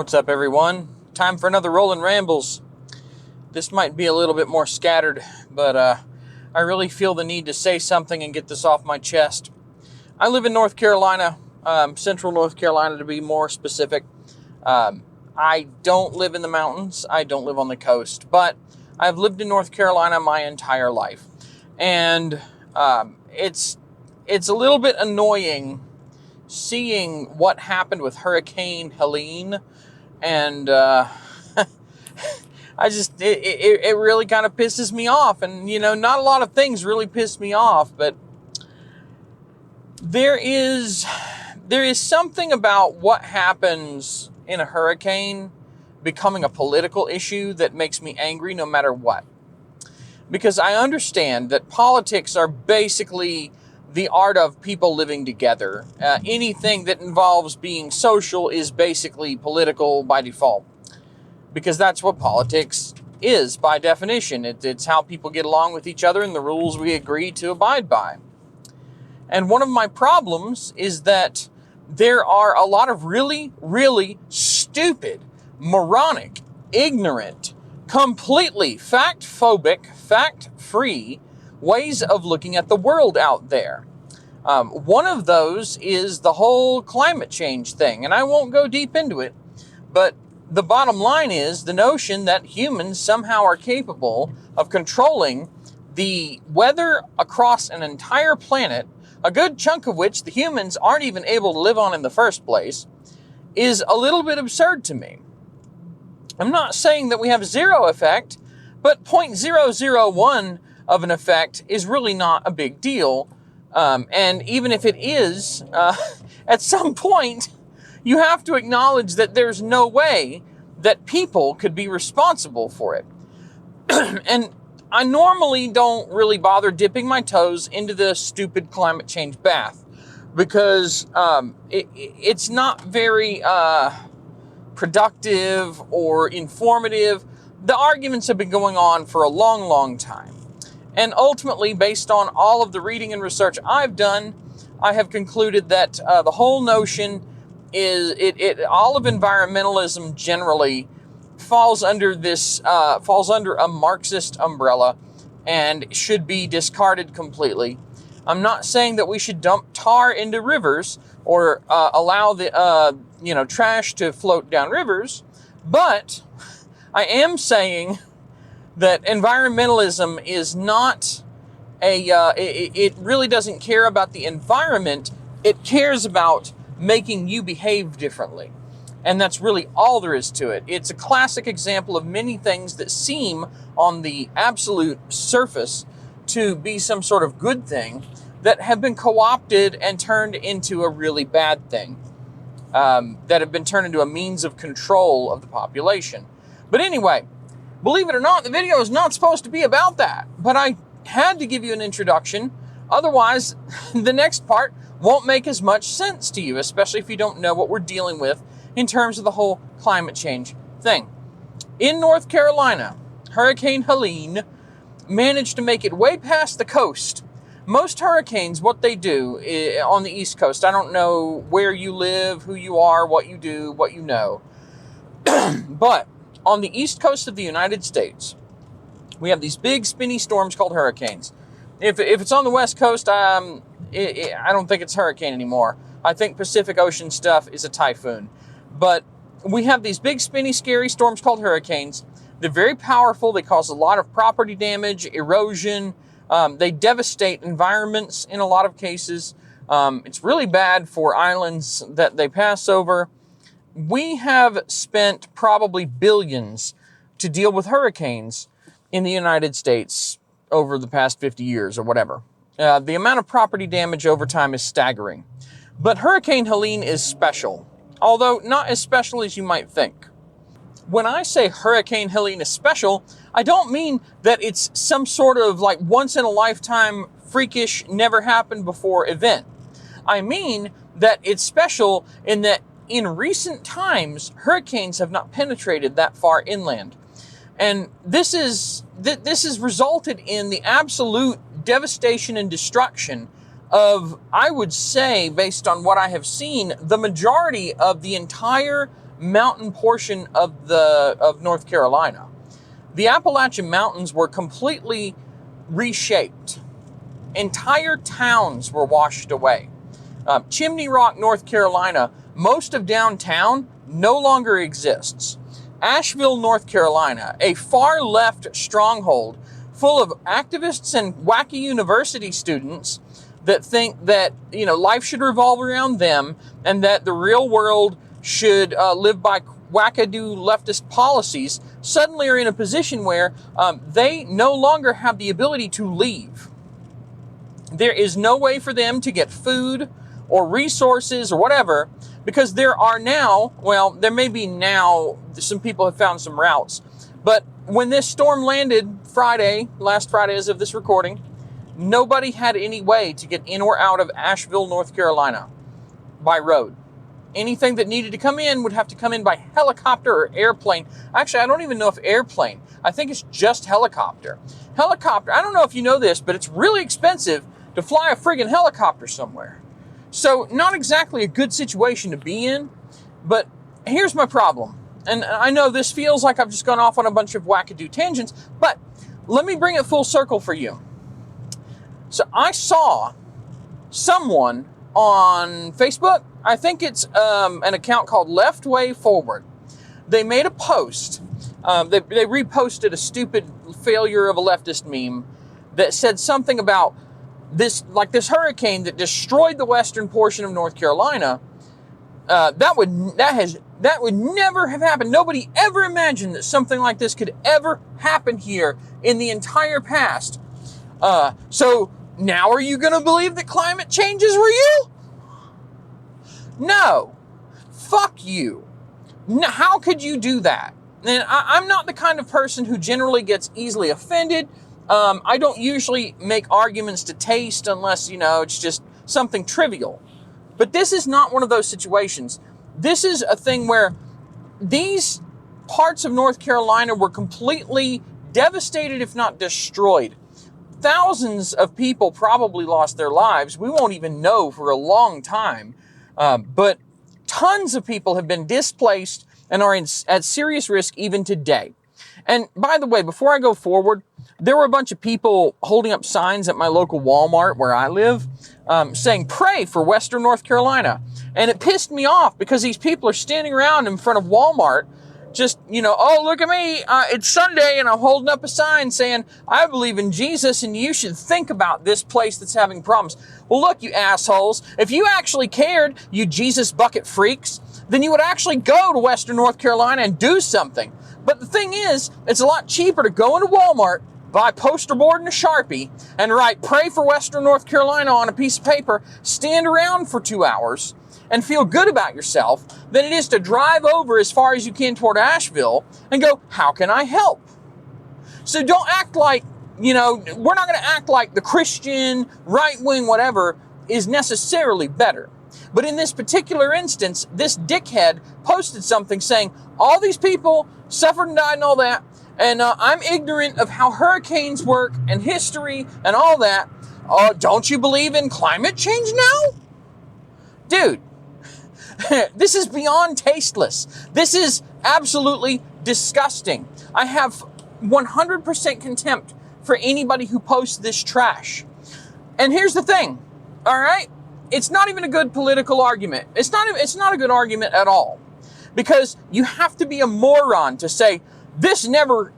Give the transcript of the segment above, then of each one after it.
What's up, everyone? Time for another Rollin' Rambles. This might be a little bit more scattered, but I really feel the need to say something and get this off my chest. I live in North Carolina, central North Carolina to be more specific. I don't live in the mountains. I don't live on the coast, but I've lived in North Carolina my entire life. And it's a little bit annoying seeing what happened with Hurricane Helene. And it really kind of pisses me off. And, you know, not a lot of things really piss me off, but there is something about what happens in a hurricane becoming a political issue that makes me angry no matter what. Because I understand that politics are basically the art of people living together. Anything that involves being social is basically political by default. Because that's what politics is by definition. It's how people get along with each other and the rules we agree to abide by. And one of my problems is that there are a lot of really, really stupid, moronic, ignorant, completely fact-phobic, fact-free ways of looking at the world out there. One of those is the whole climate change thing, and I won't go deep into it, but the bottom line is the notion that humans somehow are capable of controlling the weather across an entire planet, a good chunk of which the humans aren't even able to live on in the first place, is a little bit absurd to me. I'm not saying that we have zero effect, but 0.001 of an effect is really not a big deal. And even if it is, at some point, you have to acknowledge that there's no way that people could be responsible for it. And I normally don't really bother dipping my toes into the stupid climate change bath because it's not very productive or informative. The arguments have been going on for a long, long time. And ultimately, based on all of the reading and research I've done, I have concluded that the whole notion is all of environmentalism generally falls under a Marxist umbrella and should be discarded completely. I'm not saying that we should dump tar into rivers or allow the trash to float down rivers, but I am saying that environmentalism is not it really doesn't care about the environment. It cares about making you behave differently. And that's really all there is to it. It's a classic example of many things that seem on the absolute surface to be some sort of good thing that have been co-opted and turned into a really bad thing, that have been turned into a means of control of the population. But anyway, believe it or not, the video is not supposed to be about that. But I had to give you an introduction. Otherwise, the next part won't make as much sense to you, especially if you don't know what we're dealing with in terms of the whole climate change thing. In North Carolina, Hurricane Helene managed to make it way past the coast. Most hurricanes, what they do on the East Coast, I don't know where you live, who you are, what you do, what you know. But on the East Coast of the United States, we have these big spinny storms called hurricanes. If it's on the West Coast, I don't think it's hurricane anymore. I think Pacific Ocean stuff is a typhoon. But we have these big spinny scary storms called hurricanes. They're very powerful. They cause a lot of property damage, erosion. They devastate environments in a lot of cases. It's really bad for islands that they pass over. We have spent probably billions to deal with hurricanes in the United States over the past 50 years or whatever. The amount of property damage over time is staggering. But Hurricane Helene is special, although not as special as you might think. When I say Hurricane Helene is special, I don't mean that it's some sort of like once-in-a-lifetime, freakish, never-happened-before event. I mean that it's special in that in recent times, hurricanes have not penetrated that far inland. And this has resulted in the absolute devastation and destruction of, I would say, based on what I have seen, the majority of the entire mountain portion of North Carolina. The Appalachian Mountains were completely reshaped. Entire towns were washed away. Chimney Rock, North Carolina, most of downtown no longer exists. Asheville, North Carolina, a far left stronghold full of activists and wacky university students that think that, life should revolve around them and that the real world should live by wackadoo leftist policies, suddenly are in a position where they no longer have the ability to leave. There is no way for them to get food or resources or whatever, because there are now, there may be now, some people have found some routes, but when this storm landed last Friday as of this recording, nobody had any way to get in or out of Asheville, North Carolina by road. Anything that needed to come in would have to come in by helicopter or airplane. Actually, I don't even know if airplane. I think it's just helicopter. Helicopter, I don't know if you know this, but it's really expensive to fly a friggin' helicopter somewhere. So not exactly a good situation to be in, but here's my problem. And I know this feels like I've just gone off on a bunch of wackadoo tangents, but let me bring it full circle for you. So I saw someone on Facebook, I think it's an account called Left Way Forward. They made a post. They reposted a stupid failure of a leftist meme that said something about this hurricane that destroyed the western portion of North Carolina. That would never have happened. Nobody ever imagined that something like this could ever happen here in the entire past. So now are you going to believe that climate change is real? No. Fuck you. No, how could you do that? And I'm not the kind of person who generally gets easily offended. I don't usually make arguments to taste unless, it's just something trivial. But this is not one of those situations. This is a thing where these parts of North Carolina were completely devastated, if not destroyed. Thousands of people probably lost their lives. We won't even know for a long time. But tons of people have been displaced and are at serious risk even today. And by the way, before I go forward, there were a bunch of people holding up signs at my local Walmart where I live, saying, "Pray for Western North Carolina." And it pissed me off because these people are standing around in front of Walmart just, "Oh, look at me. It's Sunday and I'm holding up a sign saying, I believe in Jesus and you should think about this place that's having problems." Well, look, you assholes, if you actually cared, you Jesus bucket freaks, then you would actually go to Western North Carolina and do something. But the thing is, it's a lot cheaper to go into Walmart, buy a poster board and a Sharpie, and write "Pray for Western North Carolina" on a piece of paper, stand around for 2 hours, and feel good about yourself than it is to drive over as far as you can toward Asheville and go, "How can I help?" So don't act like, we're not going to act like the Christian, right-wing, whatever, is necessarily better. But in this particular instance, this dickhead posted something saying, all these people suffered and died and all that, and I'm ignorant of how hurricanes work and history and all that. Don't you believe in climate change now? Dude, this is beyond tasteless. This is absolutely disgusting. I have 100% contempt for anybody who posts this trash. And here's the thing, all right? It's not even a good political argument. It's not a good argument at all. Because you have to be a moron to say, this never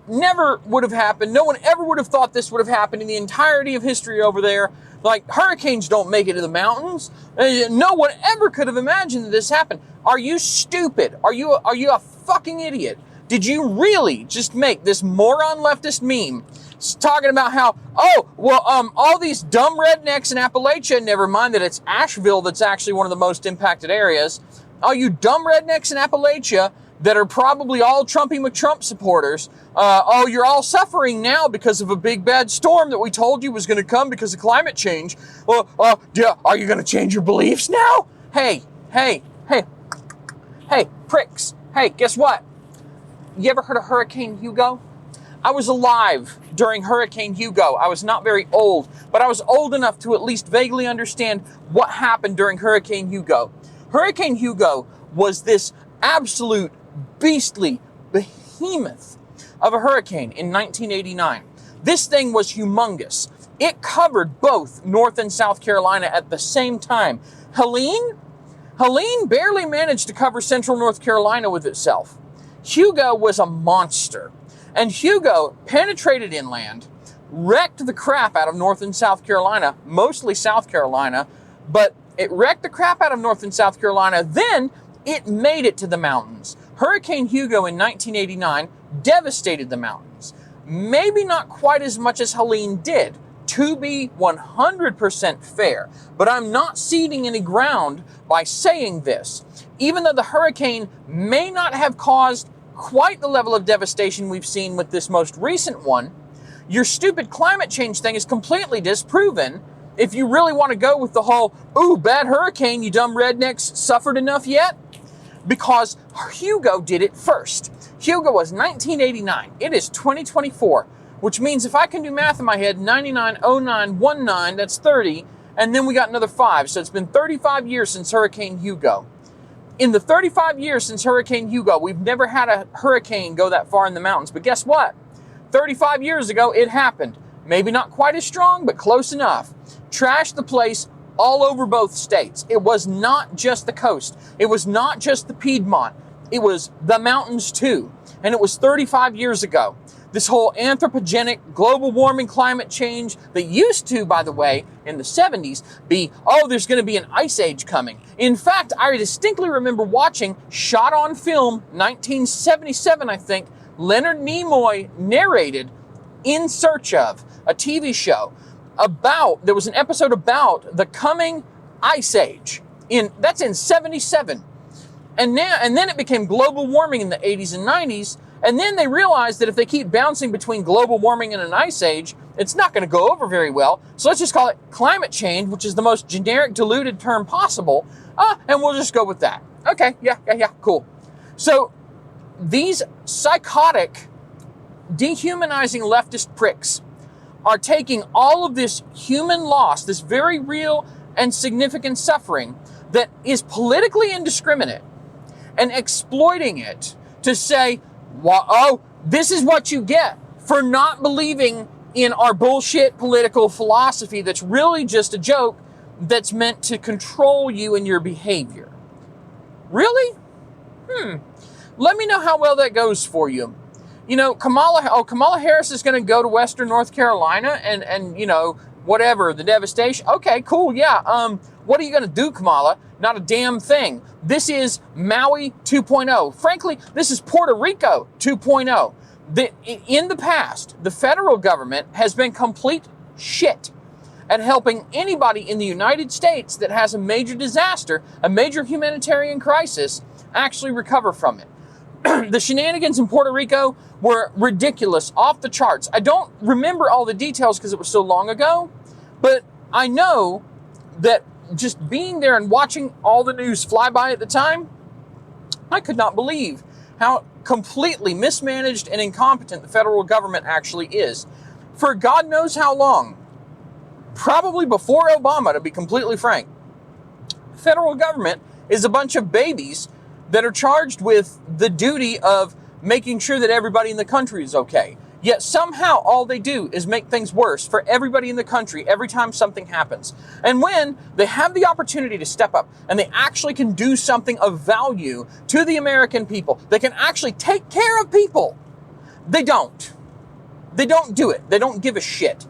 would have happened. No one ever would have thought this would have happened in the entirety of history over there. Like, hurricanes don't make it to the mountains. No one ever could have imagined that this happened. Are you stupid? Are you a fucking idiot? Did you really just make this moron leftist meme talking about how, all these dumb rednecks in Appalachia, never mind that it's Asheville that's actually one of the most impacted areas, all you dumb rednecks in Appalachia that are probably all Trumpy McTrump supporters, you're all suffering now because of a big bad storm that we told you was going to come because of climate change. Are you going to change your beliefs now? Hey, pricks. Hey, guess what? You ever heard of Hurricane Hugo? I was alive during Hurricane Hugo. I was not very old, but I was old enough to at least vaguely understand what happened during Hurricane Hugo. Hurricane Hugo was this absolute beastly behemoth of a hurricane in 1989. This thing was humongous. It covered both North and South Carolina at the same time. Helene barely managed to cover central North Carolina with itself. Hugo was a monster. And Hugo penetrated inland, wrecked the crap out of North and South Carolina, mostly South Carolina, but it wrecked the crap out of North and South Carolina. Then it made it to the mountains. Hurricane Hugo in 1989 devastated the mountains. Maybe not quite as much as Helene did, to be 100% fair. But I'm not ceding any ground by saying this. Even though the hurricane may not have caused quite the level of devastation we've seen with this most recent one, your stupid climate change thing is completely disproven. If you really want to go with the whole, ooh, bad hurricane, you dumb rednecks suffered enough yet? Because Hugo did it first. Hugo was 1989. It is 2024, which means if I can do math in my head, 99, 09, 19, that's 30, and then we got another 5. So it's been 35 years since Hurricane Hugo. In the 35 years since Hurricane Hugo, we've never had a hurricane go that far in the mountains. But guess what? 35 years ago, it happened. Maybe not quite as strong, but close enough. Trashed the place all over both states. It was not just the coast. It was not just the Piedmont. It was the mountains too. And it was 35 years ago. This whole anthropogenic global warming climate change that used to, by the way, in the 70s be, oh, there's going to be an ice age coming. In fact, I distinctly remember watching, shot on film, 1977, I think, Leonard Nimoy narrated In Search Of, a TV show about, there was an episode about the coming ice age. That's in 77. And then it became global warming in the 80s and 90s. And then they realized that if they keep bouncing between global warming and an ice age, it's not going to go over very well. So let's just call it climate change, which is the most generic, diluted term possible. And we'll just go with that. Okay, yeah, cool. So these psychotic, dehumanizing leftist pricks are taking all of this human loss, this very real and significant suffering that is politically indiscriminate, and exploiting it to say, well, oh, this is what you get for not believing in our bullshit political philosophy that's really just a joke that's meant to control you and your behavior. Really? Let me know how well that goes for you. You know, Kamala Harris is going to go to Western North Carolina and you know, whatever, the devastation. Okay, cool, yeah. What are you going to do, Kamala? Not a damn thing. This is Maui 2.0. Frankly, this is Puerto Rico 2.0. In the past, the federal government has been complete shit at helping anybody in the United States that has a major disaster, a major humanitarian crisis, actually recover from it. The shenanigans in Puerto Rico were ridiculous, off the charts. I don't remember all the details because it was so long ago, but I know that just being there and watching all the news fly by at the time, I could not believe how completely mismanaged and incompetent the federal government actually is. For God knows how long, probably before Obama, to be completely frank, the federal government is a bunch of babies that are charged with the duty of making sure that everybody in the country is okay. Yet somehow all they do is make things worse for everybody in the country every time something happens. And when they have the opportunity to step up and they actually can do something of value to the American people, they can actually take care of people, they don't. They don't do it. They don't give a shit.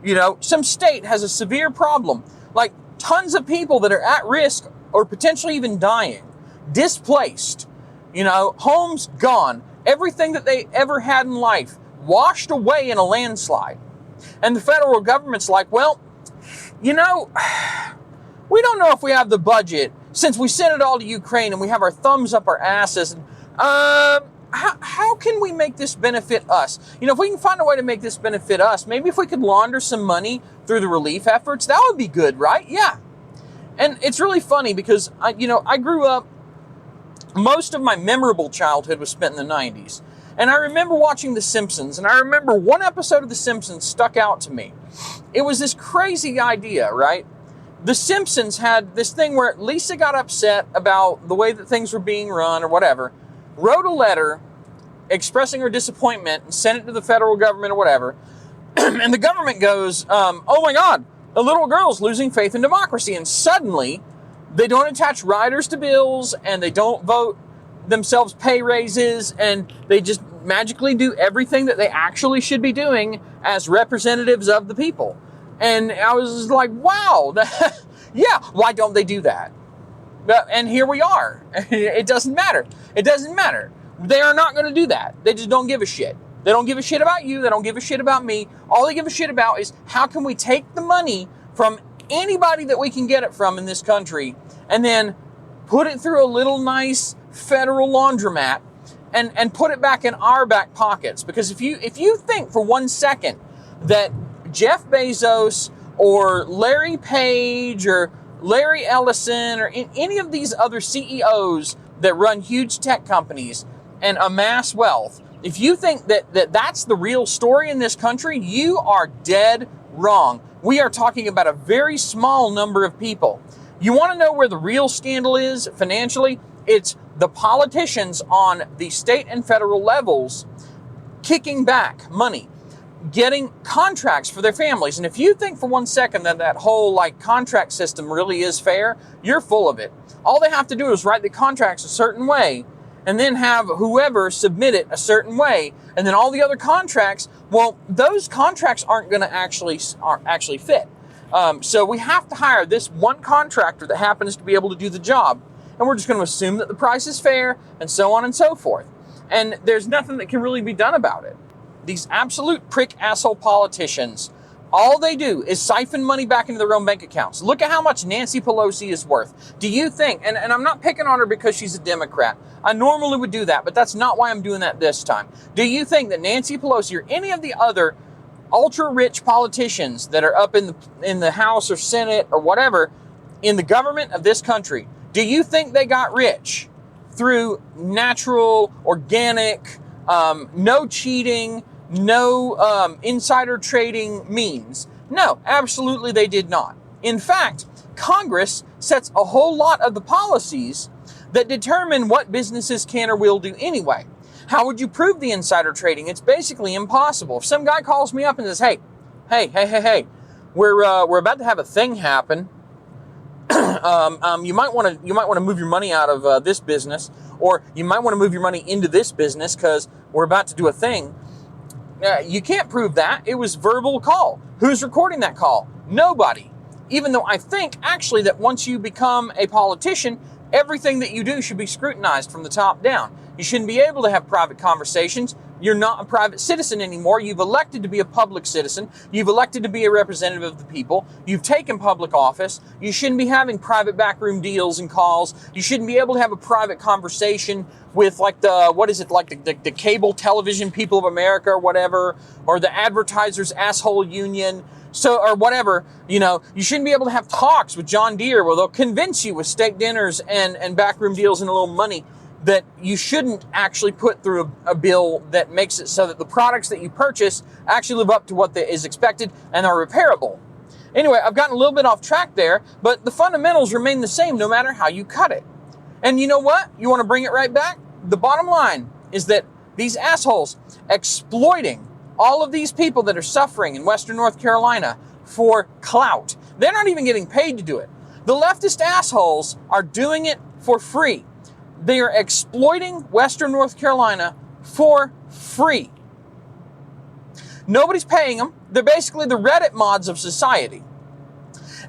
You know, some state has a severe problem, like tons of people that are at risk or potentially even dying, displaced, you know, homes gone, everything that they ever had in life washed away in a landslide. And the federal government's like, well, you know, we don't know if we have the budget since we sent it all to Ukraine and we have our thumbs up our asses. How can we make this benefit us? You know, if we can find a way to make this benefit us, maybe if we could launder some money through the relief efforts, that would be good, right? Yeah. And it's really funny because, I grew up, most of my memorable childhood was spent in the 90s. And I remember watching The Simpsons, and I remember one episode of The Simpsons stuck out to me. It was this crazy idea, right? The Simpsons had this thing where Lisa got upset about the way that things were being run or whatever, wrote a letter expressing her disappointment and sent it to the federal government or whatever, and the government goes, oh my God, a little girl's losing faith in democracy, and suddenly they don't attach riders to bills, and they don't vote themselves pay raises, and they just magically do everything that they actually should be doing as representatives of the people. And I was like, wow, yeah, why don't they do that? And here we are. It doesn't matter. It doesn't matter. They are not going to do that. They just don't give a shit. They don't give a shit about you. They don't give a shit about me. All they give a shit about is how can we take the money from anybody that we can get it from in this country and then put it through a little nice federal laundromat and put it back in our back pockets. Because if you think for 1 second that Jeff Bezos or Larry Page or Larry Ellison or any of these other CEOs that run huge tech companies and amass wealth, if you think that that's the real story in this country, you are dead wrong. We are talking about a very small number of people. You want to know where the real scandal is financially? It's the politicians on the state and federal levels kicking back money, getting contracts for their families. And if you think for 1 second that whole contract system really is fair, you're full of it. All they have to do is write the contracts a certain way and then have whoever submit it a certain way. And then all the other contracts, well, those contracts aren't going to actually fit. So we have to hire this one contractor that happens to be able to do the job. And we're just going to assume that the price is fair and so on and so forth. And there's nothing that can really be done about it. These absolute prick asshole politicians, all they do is siphon money back into their own bank accounts. Look at how much Nancy Pelosi is worth. Do you think, and I'm not picking on her because she's a Democrat. I normally would do that, but that's not why I'm doing that this time. Do you think that Nancy Pelosi or any of the other ultra-rich politicians that are up in the House or Senate or whatever in the government of this country, do you think they got rich through natural, organic, no cheating, no insider trading means? No, absolutely they did not. In fact, Congress sets a whole lot of the policies that determine what businesses can or will do anyway. How would you prove the insider trading? It's basically impossible. If some guy calls me up and says, hey, we're about to have a thing happen. You might want to move your money out of this business, or you might want to move your money into this business because we're about to do a thing. You can't prove that. It was verbal call. Who's recording that call? Nobody. Even though I think actually that once you become a politician, everything that you do should be scrutinized from the top down. You shouldn't be able to have private conversations. You're not a private citizen anymore. You've elected to be a public citizen. You've elected to be a representative of the people. You've taken public office. You shouldn't be having private backroom deals and calls. You shouldn't be able to have a private conversation with the cable television people of America or whatever, or the advertisers asshole union. So, or whatever, you shouldn't be able to have talks with John Deere where they'll convince you with steak dinners and backroom deals and a little money that you shouldn't actually put through a bill that makes it so that the products that you purchase actually live up to what is expected and are repairable. Anyway, I've gotten a little bit off track there, but the fundamentals remain the same no matter how you cut it. And you know what? You want to bring it right back? The bottom line is that these assholes exploiting all of these people that are suffering in Western North Carolina for clout. They're not even getting paid to do it. The leftist assholes are doing it for free. They are exploiting Western North Carolina for free. Nobody's paying them. They're basically the Reddit mods of society.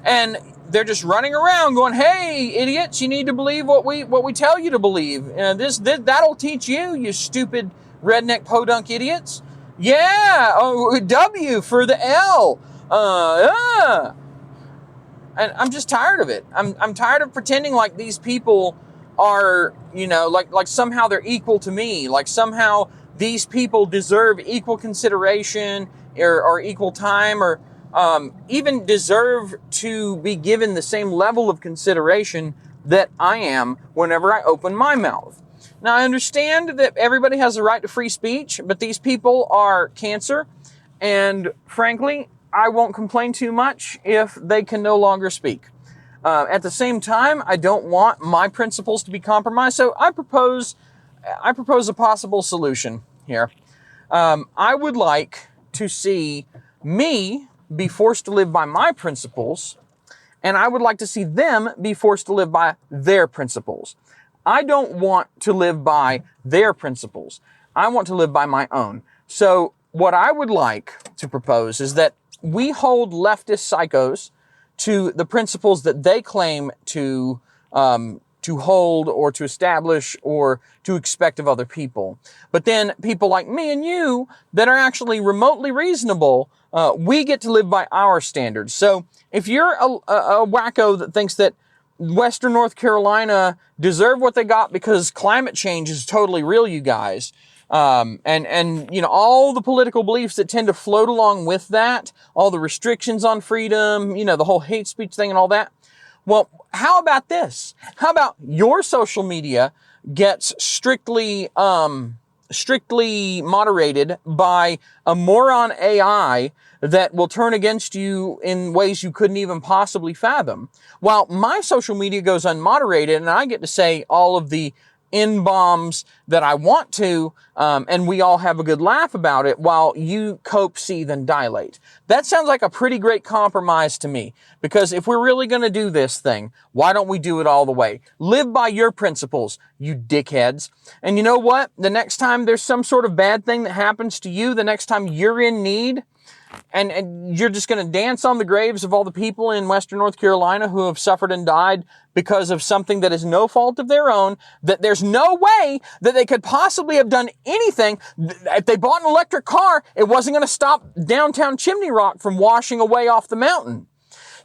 And they're just running around going, hey, idiots, you need to believe what we tell you to believe. That'll teach you, you stupid redneck podunk idiots. Yeah, W for the L. And I'm just tired of it. I'm tired of pretending like these people are, like somehow they're equal to me. Like somehow these people deserve equal consideration or equal time or even deserve to be given the same level of consideration that I am whenever I open my mouth. Now, I understand that everybody has a right to free speech, but these people are cancer, and frankly, I won't complain too much if they can no longer speak. At the same time, I don't want my principles to be compromised, so I propose a possible solution here. I would like to see me be forced to live by my principles, and I would like to see them be forced to live by their principles. I don't want to live by their principles. I want to live by my own. So what I would like to propose is that we hold leftist psychos to the principles that they claim to hold or to establish or to expect of other people. But then people like me and you that are actually remotely reasonable, we get to live by our standards. So if you're a wacko that thinks that Western North Carolina deserve what they got because climate change is totally real, you guys, and you know, all the political beliefs that tend to float along with that, all the restrictions on freedom, you know, the whole hate speech thing and all that. Well, how about this? How about your social media gets strictly moderated by a moron AI that will turn against you in ways you couldn't even possibly fathom, while my social media goes unmoderated and I get to say all of the N-bombs that I want to, and we all have a good laugh about it while you cope, seethe, and dilate. That sounds like a pretty great compromise to me, because if we're really going to do this thing, why don't we do it all the way? Live by your principles, you dickheads. And you know what? The next time there's some sort of bad thing that happens to you, the next time you're in need, and you're just going to dance on the graves of all the people in Western North Carolina who have suffered and died because of something that is no fault of their own, that there's no way that they could possibly have done anything. If they bought an electric car, it wasn't going to stop downtown Chimney Rock from washing away off the mountain.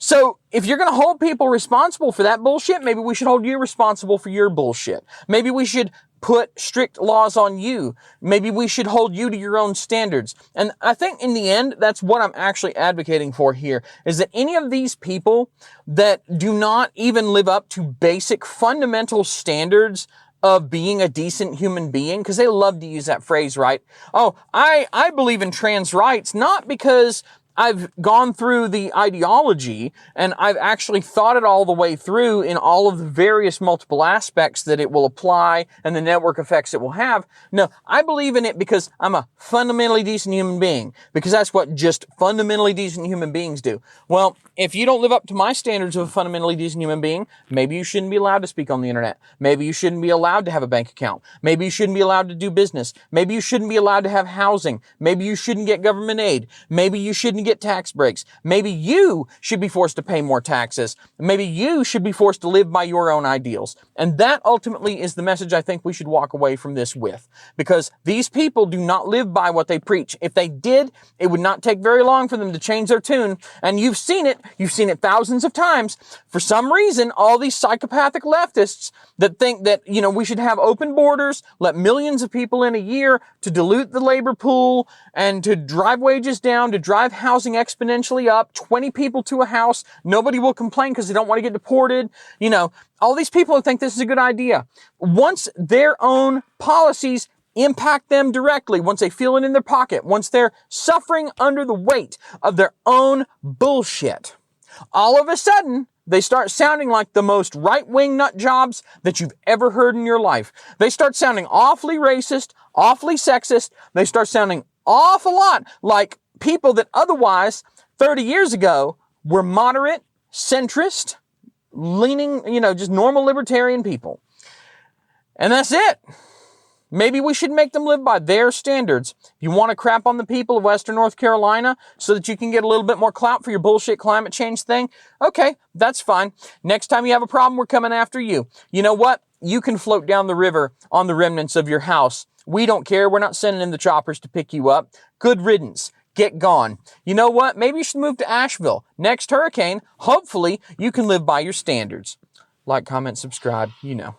So if you're going to hold people responsible for that bullshit, maybe we should hold you responsible for your bullshit. Maybe we should put strict laws on you. Maybe we should hold you to your own standards. And I think in the end, that's what I'm actually advocating for here, is that any of these people that do not even live up to basic fundamental standards of being a decent human being, because they love to use that phrase, right? Oh, I believe in trans rights, not because I've gone through the ideology and I've actually thought it all the way through in all of the various multiple aspects that it will apply and the network effects it will have. No, I believe in it because I'm a fundamentally decent human being, because that's what just fundamentally decent human beings do. Well, if you don't live up to my standards of a fundamentally decent human being, maybe you shouldn't be allowed to speak on the internet. Maybe you shouldn't be allowed to have a bank account. Maybe you shouldn't be allowed to do business. Maybe you shouldn't be allowed to have housing. Maybe you shouldn't get government aid. Maybe you shouldn't get tax breaks. Maybe you should be forced to pay more taxes. Maybe you should be forced to live by your own ideals. And that ultimately is the message I think we should walk away from this with, because these people do not live by what they preach. If they did, it would not take very long for them to change their tune. And you've seen it thousands of times. For some reason, all these psychopathic leftists that think that, you know, we should have open borders, let millions of people in a year to dilute the labor pool and to drive wages down, to drive housing exponentially up, 20 people to a house, nobody will complain because they don't want to get deported. You know, all these people who think this is a good idea, once their own policies impact them directly, once they feel it in their pocket, once they're suffering under the weight of their own bullshit, all of a sudden, they start sounding like the most right-wing nut jobs that you've ever heard in your life. They start sounding awfully racist, awfully sexist. They start sounding awful lot like people that otherwise 30 years ago were moderate, centrist, leaning, you know, just normal libertarian people. And that's it. Maybe we should make them live by their standards. You want to crap on the people of Western North Carolina so that you can get a little bit more clout for your bullshit climate change thing? Okay, that's fine. Next time you have a problem, we're coming after you. You know what? You can float down the river on the remnants of your house. We don't care. We're not sending in the choppers to pick you up. Good riddance. Get gone. You know what? Maybe you should move to Asheville. Next hurricane, hopefully you can live by your standards. Like, comment, subscribe, you know.